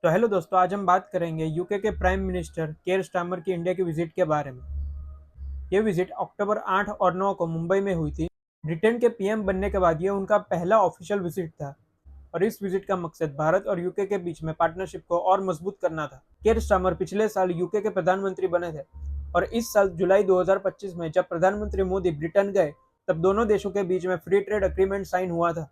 तो हेलो दोस्तों, आज हम बात करेंगे यूके के प्राइम मिनिस्टर केयर स्टारमर की इंडिया की विजिट के बारे में। ये विजिट अक्टूबर 8 और 9 को मुंबई में हुई थी। ब्रिटेन के पीएम बनने के बाद ये उनका पहला ऑफिशियल विजिट था और इस विजिट का मकसद भारत और यूके के बीच में पार्टनरशिप को और मजबूत करना था। केयर स्टारमर पिछले साल यूके के प्रधानमंत्री बने थे और इस साल जुलाई 2025 में जब प्रधानमंत्री मोदी ब्रिटेन गए तब दोनों देशों के बीच में फ्री ट्रेड अग्रीमेंट साइन हुआ था।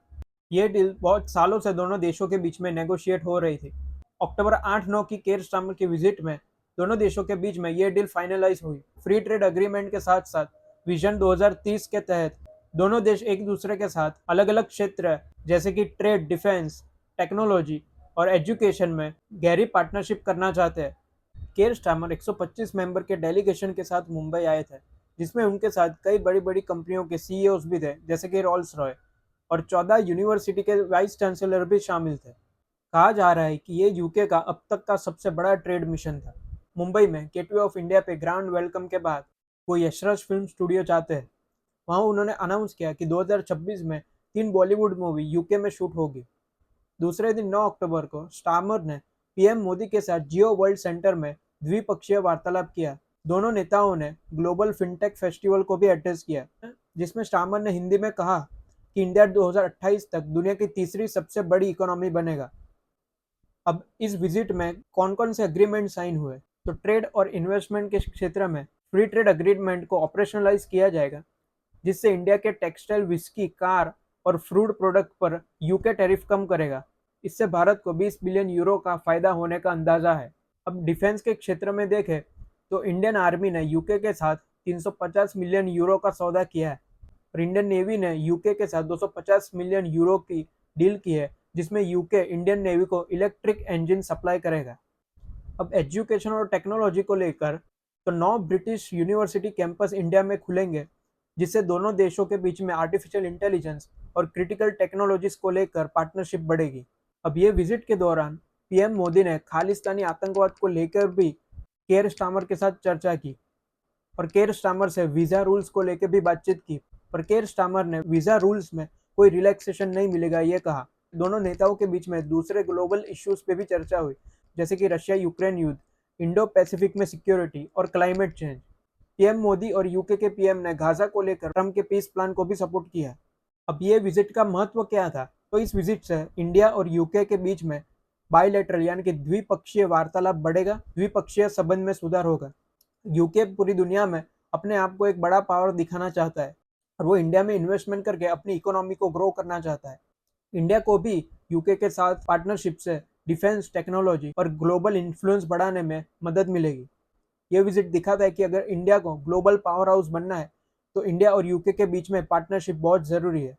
ये डील बहुत सालों से दोनों देशों के बीच में नेगोशिएट हो रही थी। अक्टूबर 8-9 की केयर स्टारमर की विजिट में दोनों देशों के बीच में ये डील फाइनलाइज हुई। फ्री ट्रेड अग्रीमेंट के साथ साथ विजन 2030 के तहत दोनों देश एक दूसरे के साथ अलग अलग क्षेत्र जैसे कि ट्रेड, डिफेंस, टेक्नोलॉजी और एजुकेशन में गहरी पार्टनरशिप करना चाहते हैं। केयर स्टारमर 125 मेंबर के डेलीगेशन के साथ मुंबई आए थे, जिसमें उनके साथ कई बड़ी बड़ी कंपनियों के सीईओज भी थे जैसे कि रोल्स रॉय और 14 यूनिवर्सिटी के वाइस चांसलर भी शामिल थे। कहा जा रहा है कि ये यूके का अब तक का सबसे बड़ा ट्रेड मिशन था। मुंबई में गेटवे ऑफ इंडिया पे ग्रांड वेलकम के बाद वो यशराज फिल्म स्टूडियो चाहते हैं। वहां उन्होंने अनाउंस किया कि 2026 में 3 बॉलीवुड मूवी यूके में शूट होगी। दूसरे दिन 9 अक्टूबर को स्टारमर ने पीएम मोदी के साथ जियो वर्ल्ड सेंटर में द्विपक्षीय वार्तालाप किया। दोनों नेताओं ने ग्लोबल फिनटेक फेस्टिवल को भी एड्रेस किया, जिसमें स्टारमर ने हिंदी में कहा कि इंडिया 2028 तक दुनिया की तीसरी सबसे बड़ी इकोनॉमी बनेगा। अब इस विजिट में कौन कौन से अग्रीमेंट साइन हुए, तो ट्रेड और इन्वेस्टमेंट के क्षेत्र में फ्री ट्रेड अग्रीमेंट को ऑपरेशनलाइज किया जाएगा, जिससे इंडिया के टेक्सटाइल, विस्की, कार और फ्रूट प्रोडक्ट पर यूके टैरिफ कम करेगा। इससे भारत को 20 बिलियन यूरो का फायदा होने का अंदाजा है। अब डिफेंस के क्षेत्र में देखें तो इंडियन आर्मी ने यूके के साथ 350 मिलियन यूरो का सौदा किया है और इंडियन नेवी ने यूके के साथ 250 मिलियन यूरो की डील की है, जिसमें यूके इंडियन नेवी को इलेक्ट्रिक इंजन सप्लाई करेगा। अब एजुकेशन और टेक्नोलॉजी को लेकर तो 9 ब्रिटिश यूनिवर्सिटी कैंपस इंडिया में खुलेंगे, जिससे दोनों देशों के बीच में आर्टिफिशियल इंटेलिजेंस और क्रिटिकल टेक्नोलॉजीज को लेकर पार्टनरशिप बढ़ेगी। अब ये विजिट के दौरान पीएम मोदी ने खालिस्तानी आतंकवाद को लेकर भी केयर स्टारमर के साथ चर्चा की और केयर स्टारमर से वीजा रूल्स को लेकर भी बातचीत की। पर केयर स्टारमर ने वीजा रूल्स में कोई रिलैक्सेशन नहीं मिलेगा ये कहा। दोनों नेताओं के बीच में दूसरे ग्लोबल इश्यूज पे भी चर्चा हुई, जैसे कि रशिया यूक्रेन युद्ध, इंडो पैसिफिक में सिक्योरिटी और क्लाइमेट चेंज। पीएम मोदी और यूके के पीएम ने गाजा को लेकर ट्रम्प के पीस प्लान को भी सपोर्ट किया। अब ये विजिट का महत्व क्या था, तो इस विजिट से इंडिया और यूके के बीच में बायलैटरल यानी कि द्विपक्षीय वार्तालाप बढ़ेगा, द्विपक्षीय संबंध में सुधार होगा। यूके पूरी दुनिया में अपने आप को एक बड़ा पावर दिखाना चाहता है और वो इंडिया में इन्वेस्टमेंट करके अपनी इकोनॉमी को ग्रो करना चाहता है। इंडिया को भी यूके के साथ पार्टनरशिप से डिफेंस, टेक्नोलॉजी और ग्लोबल इन्फ्लुएंस बढ़ाने में मदद मिलेगी। ये विजिट दिखाता है कि अगर इंडिया को ग्लोबल पावर हाउस बनना है तो इंडिया और यूके के बीच में पार्टनरशिप बहुत जरूरी है।